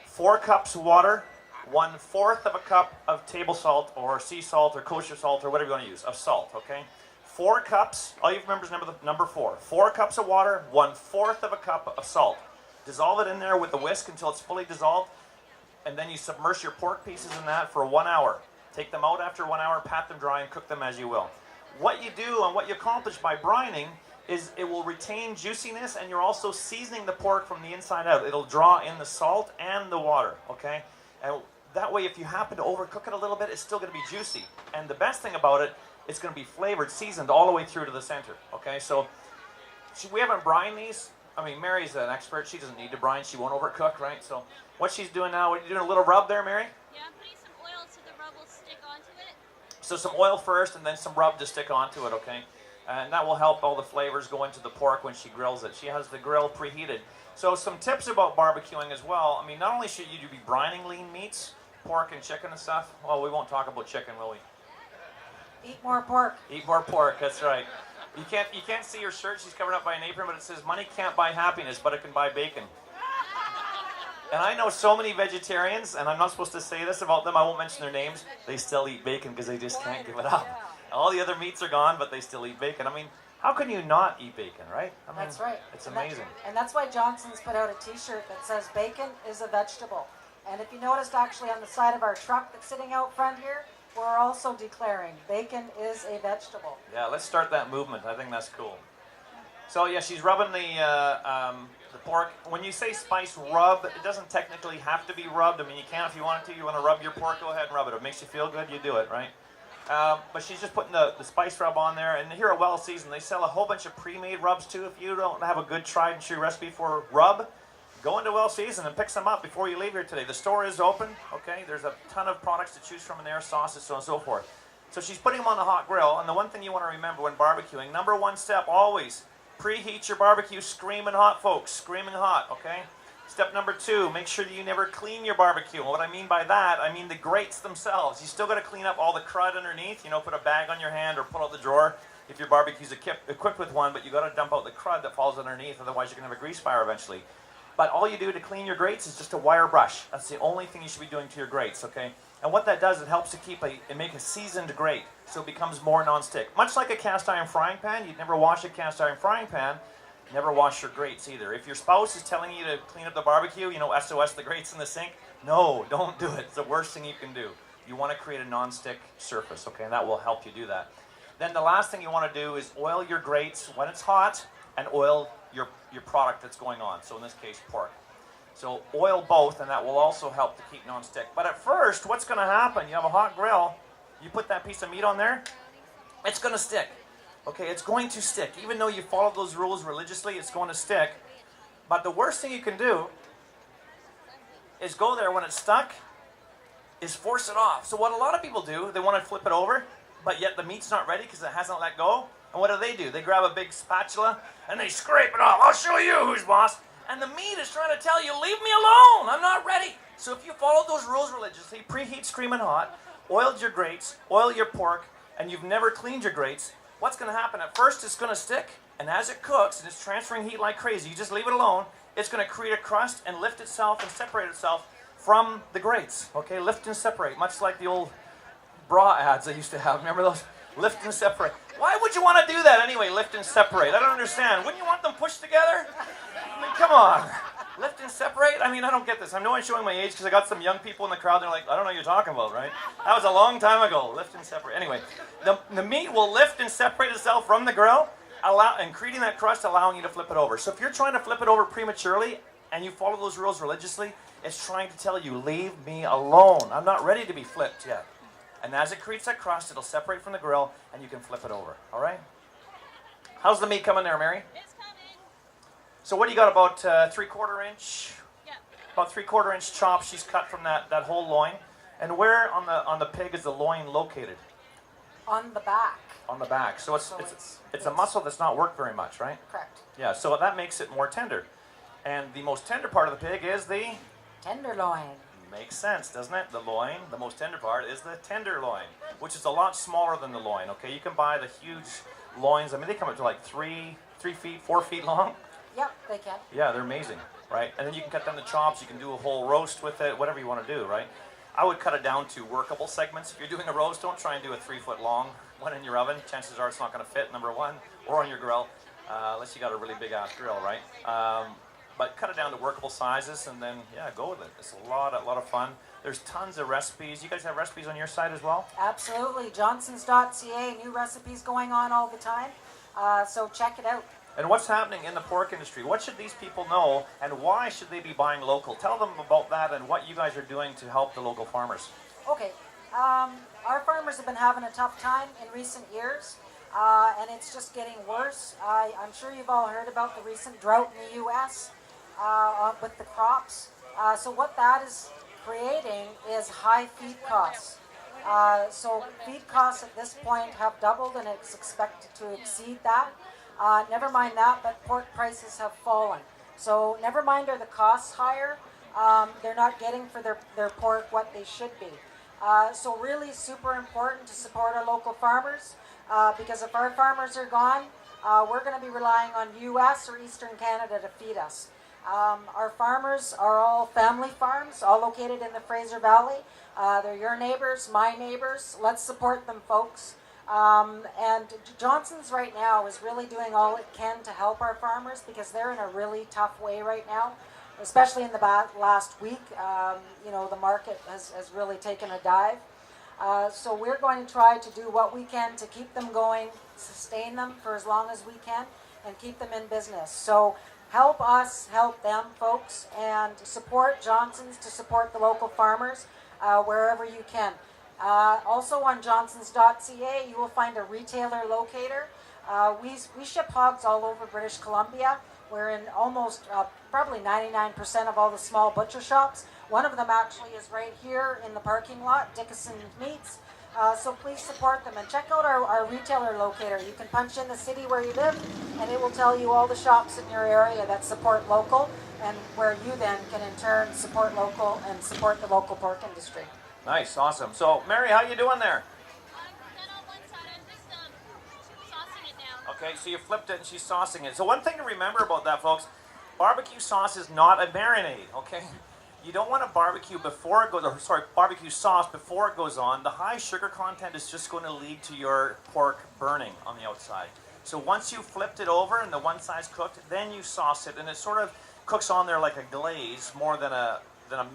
4 cups water, 1/4 of a cup of table salt or sea salt or kosher salt or whatever you want to use of salt. Okay, 4 cups. All you remember is number 4. 4 cups of water, 1/4 of a cup of salt. Dissolve it in there with a whisk until it's fully dissolved, and then you submerge your pork pieces in that for 1 hour. Take them out after 1 hour, pat them dry, and cook them as you will. What you do and what you accomplish by brining is it will retain juiciness, and you're also seasoning the pork from the inside out. It'll draw in the salt and the water, okay? And that way, if you happen to overcook it a little bit, it's still going to be juicy. And the best thing about it, it's going to be flavored, seasoned all the way through to the center, okay? So we haven't brined these. I mean, Mary's an expert. She doesn't need to brine. She won't overcook, right? So what she's doing now, are you doing a little rub there, Mary? Yeah, I'm putting some oil so the rub will stick onto it. So some oil first and then some rub to stick onto it, okay? And that will help all the flavors go into the pork when she grills it. She has the grill preheated. So some tips about barbecuing as well. I mean, not only should you be brining lean meats, pork and chicken and stuff. Well, we won't talk about chicken, will we? Eat more pork. Eat more pork, that's right. You can't see her shirt. She's covered up by an apron, but it says, "Money can't buy happiness, but it can buy bacon." And I know so many vegetarians, and I'm not supposed to say this about them. I won't mention their names. They still eat bacon because they just can't give it up. All the other meats are gone, but they still eat bacon. I mean, how can you not eat bacon, right? I mean, That's right. It's amazing. And that's why Johnston's put out a T-shirt that says bacon is a vegetable. And if you noticed, actually on the side of our truck that's sitting out front here, we're also declaring bacon is a vegetable. Yeah, let's start that movement. I think that's cool. So yeah, she's rubbing the pork. When you say spice rub, it doesn't technically have to be rubbed. I mean, you can if you want to. You want to rub your pork, go ahead and rub it. If it makes you feel good, you do it, right? But she's just putting the spice rub on there. And here at Well Seasoned, they sell a whole bunch of pre-made rubs too. If you don't have a good tried and true recipe for rub, go into Well Seasoned and pick some up before you leave here today. The store is open, okay? There's a ton of products to choose from in there, sauces, so on and so forth. So she's putting them on the hot grill. And the one thing you want to remember when barbecuing, number 1 step, always preheat your barbecue screaming hot, folks. Screaming hot, okay? Step number 2, make sure that you never clean your barbecue. And what I mean by that, I mean the grates themselves. You still got to clean up all the crud underneath. You know, put a bag on your hand or pull out the drawer if your barbecue's equipped with one, but you got to dump out the crud that falls underneath. Otherwise, you're going to have a grease fire eventually. But all you do to clean your grates is just a wire brush. That's the only thing you should be doing to your grates, okay? And what that does, it helps to make a seasoned grate, so it becomes more non-stick. Much like a cast iron frying pan, you'd never wash a cast iron frying pan, never wash your grates either. If your spouse is telling you to clean up the barbecue, you know, SOS, the grates in the sink, no, don't do it. It's the worst thing you can do. You want to create a non-stick surface, okay? And that will help you do that. Then the last thing you want to do is oil your grates when it's hot and oil your product that's going on. So in this case, pork. So oil both, and that will also help to keep non-stick. But at first, what's going to happen? You have a hot grill, you put that piece of meat on there, it's going to stick. Okay, it's going to stick. Even though you follow those rules religiously, it's going to stick. But the worst thing you can do is go there when it's stuck, is force it off. So what a lot of people do, they want to flip it over, but yet the meat's not ready because it hasn't let go. And what do? They grab a big spatula and they scrape it off. I'll show you who's boss. And the meat is trying to tell you, leave me alone, I'm not ready. So if you follow those rules religiously, preheat screaming hot, oiled your grates, oil your pork, and you've never cleaned your grates, what's going to happen? At first, it's going to stick, and as it cooks, and it's transferring heat like crazy, you just leave it alone, it's going to create a crust and lift itself and separate itself from the grates, okay? Lift and separate, much like the old bra ads I used to have. Remember those? Lift and separate. Why would you want to do that anyway, lift and separate? I don't understand. Wouldn't you want them pushed together? I mean, come on. Lift and separate? I mean, I don't get this. I know I'm showing my age because I got some young people in the crowd. They're like, I don't know what you're talking about, right? That was a long time ago. Lift and separate. Anyway, the meat will lift and separate itself from the grill, and creating that crust, allowing you to flip it over. So if you're trying to flip it over prematurely and you follow those rules religiously, it's trying to tell you, leave me alone. I'm not ready to be flipped yet. And as it creates that crust, it'll separate from the grill, and you can flip it over. All right? How's the meat coming there, Mary? It's coming. So what do you got, about 3/4 inch? Yep. About 3/4 inch chop she's cut from that whole loin. And where on the pig is the loin located? On the back. On the back. So it's a muscle that's not worked very much, right? Correct. Yeah, so that makes it more tender. And the most tender part of the pig is the... Tenderloin. Makes sense, doesn't it? The loin, the most tender part, is the tenderloin, which is a lot smaller than the loin, okay? You can buy the huge loins. I mean, they come up to like 3 feet, 4 feet long. Yep, they can. Yeah, they're amazing. right? And then you can cut down the chops. You can do a whole roast with it, whatever you want to do, right? I would cut it down to workable segments. If you're doing a roast, don't try and do a 3-foot long one in your oven. Chances are it's not going to fit, number one, or on your grill, unless you got a really big ass grill, right? But cut it down to workable sizes, and then yeah, go with it. It's a lot of fun. There's tons of recipes. You guys have recipes on your site as well? Absolutely. Johnsons.ca, new recipes going on all the time. So check it out. And what's happening in the pork industry? What should these people know, and why should they be buying local? Tell them about that and what you guys are doing to help the local farmers. Okay. Our farmers have been having a tough time in recent years, and it's just getting worse. I'm sure you've all heard about the recent drought in the U.S. With the crops. So what that is creating is high feed costs. So feed costs at this point have doubled, and it's expected to exceed that. Never mind that, but pork prices have fallen. So never mind are the costs higher, they're not getting for their pork what they should be. So really super important to support our local farmers, because if our farmers are gone, we're going to be relying on U.S. or Eastern Canada to feed us. Our farmers are all family farms, all located in the Fraser Valley. They're your neighbors, my neighbors. Let's support them, folks. And Johnson's right now is really doing all it can to help our farmers, because they're in a really tough way right now, especially in the last week. The market has really taken a dive. So we're going to try to do what we can to keep them going, sustain them for as long as we can, and keep them in business. So help us help them, folks, and support Johnson's to support the local farmers wherever you can. Also on Johnsons.ca, you will find a retailer locator. We ship hogs all over British Columbia. We're in almost probably 99% of all the small butcher shops. One of them actually is right here in the parking lot, Dickinson Meats. So please support them and check out our retailer locator. You can punch in the city where you live, and it will tell you all the shops in your area that support local, and where you then can in turn support local and support the local pork industry. Nice, awesome. So, Mary, how you doing there? I'm done on one side. I'm just saucing it now. Okay, so you flipped it and she's saucing it. So one thing to remember about that, folks, barbecue sauce is not a marinade, okay? You don't want to barbecue before it goes, barbecue sauce before it goes on. The high sugar content is just going to lead to your pork burning on the outside. So once you flipped it over and the one side's cooked, then you sauce it, and it sort of cooks on there like a glaze more than a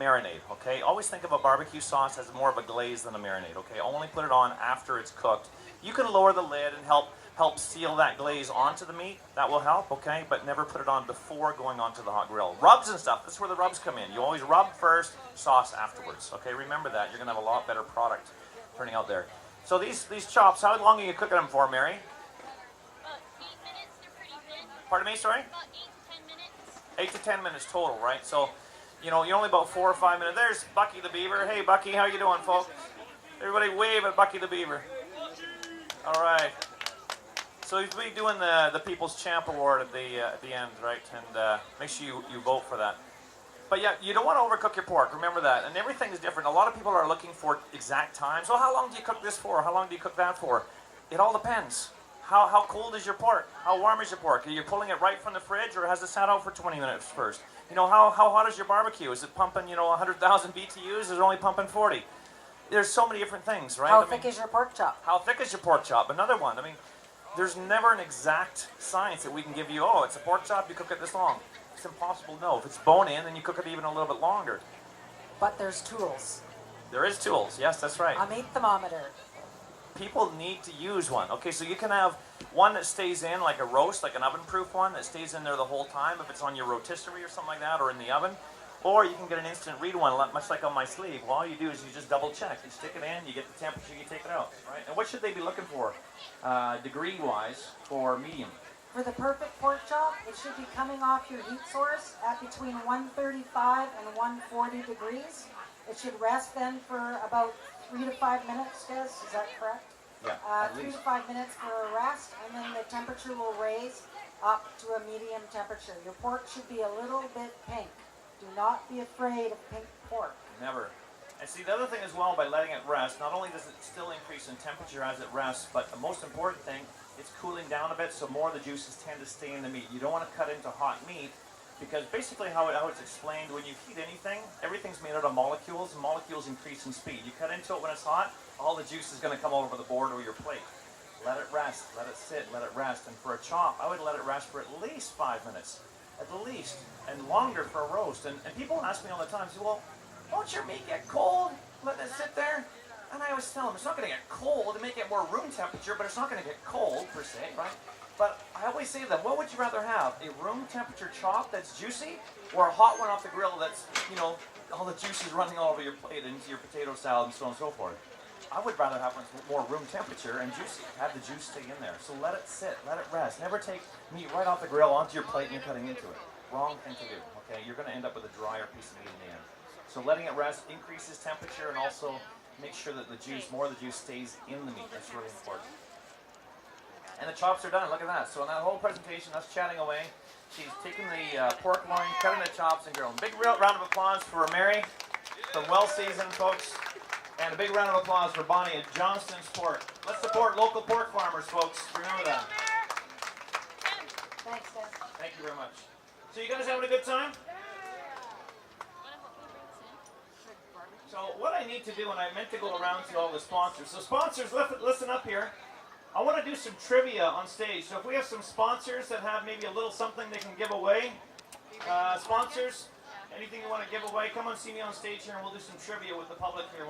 marinade, okay? Always think of a barbecue sauce as more of a glaze than a marinade, okay? Only put it on after it's cooked. You can lower the lid and help seal that glaze onto the meat. That will help, okay? But never put it on before going onto the hot grill. Rubs and stuff, that's where the rubs come in. You always rub first, sauce afterwards, okay? Remember that. You're gonna have a lot better product turning out there. So these chops, how long are you cooking them for, Mary? About 8 minutes. They're pretty thin. Pardon me, sorry? About 8 to 10 minutes. 8 to 10 minutes total, right? So, you're only about 4 or 5 minutes. There's Bucky the Beaver. Hey, Bucky, how you doing, folks? Everybody wave at Bucky the Beaver. All right. So he's be doing the People's Champ Award at the end, right? And make sure you vote for that. But yeah, you don't want to overcook your pork. Remember that. And everything is different. A lot of people are looking for exact times. So how long do you cook this for? How long do you cook that for? It all depends. How cold is your pork? How warm is your pork? Are you pulling it right from the fridge, or has it sat out for 20 minutes first? How hot is your barbecue? Is it pumping, 100,000 BTUs? Is it only pumping 40? There's so many different things, right? How thick is your pork chop? How thick is your pork chop? Another one. There's never an exact science that we can give you. Oh, it's a pork chop, you cook it this long. It's impossible to know. If it's bone in, then you cook it even a little bit longer. But there's tools. There is tools. Yes, that's right. A meat thermometer. People need to use one. Okay, so you can have one that stays in like a roast, like an oven-proof one that stays in there the whole time if it's on your rotisserie or something like that, or in the oven. Or you can get an instant read one, much like on my sleeve. Well, all you do is you just double check. You stick it in, you get the temperature, you take it out. Right? And what should they be looking for, degree-wise, for medium? For the perfect pork chop, it should be coming off your heat source at between 135 and 140 degrees. It should rest then for about 3 to 5 minutes, Des, is that correct? Yeah, 3 to 5 minutes for a rest, and then the temperature will raise up to a medium temperature. Your pork should be a little bit pink. Do not be afraid of pink pork. Never. And see, the other thing as well, by letting it rest, not only does it still increase in temperature as it rests, but the most important thing, it's cooling down a bit, so more of the juices tend to stay in the meat. You don't want to cut into hot meat Because basically how it's explained, when you heat anything, everything's made out of molecules, and molecules increase in speed. You cut into it when it's hot, all the juice is going to come over the board or your plate. Let it rest, let it sit, let it rest. And for a chop, I would let it rest for at least 5 minutes. At least. And longer for a roast. And people ask me all the time, say, well, won't your meat get cold? Let it sit there? And I always tell them, it's not going to get cold. It may get more room temperature, but it's not going to get cold, per se, right? But I always say to them, what would you rather have? A room temperature chop that's juicy, or a hot one off the grill that's, you know, all the juice is running all over your plate into your potato salad and so on and so forth? I would rather have one with more room temperature and juicy. Have the juice stay in there. So let it sit, let it rest. Never take meat right off the grill onto your plate and you're cutting into it. Wrong thing to do, okay? You're going to end up with a drier piece of meat in the end. So letting it rest increases temperature and also make sure that the juice, more of the juice stays in the meat. That's really important. And the chops are done. Look at that. So in that whole presentation, us chatting away, she's taking the pork loin, cutting the chops, and grilling. Big round of applause for Mary from Well Seasoned, folks. And a big round of applause for Bonnie at Johnston's Pork. Let's support local pork farmers, folks. Remember that. Thanks, guys. Thank you very much. So you guys having a good time? So what I need to do, and I meant to go around to all the sponsors. So sponsors, listen up here. I want to do some trivia on stage. So if we have some sponsors that have maybe a little something they can give away. Sponsors, anything you want to give away, come on see me on stage here and we'll do some trivia with the public here.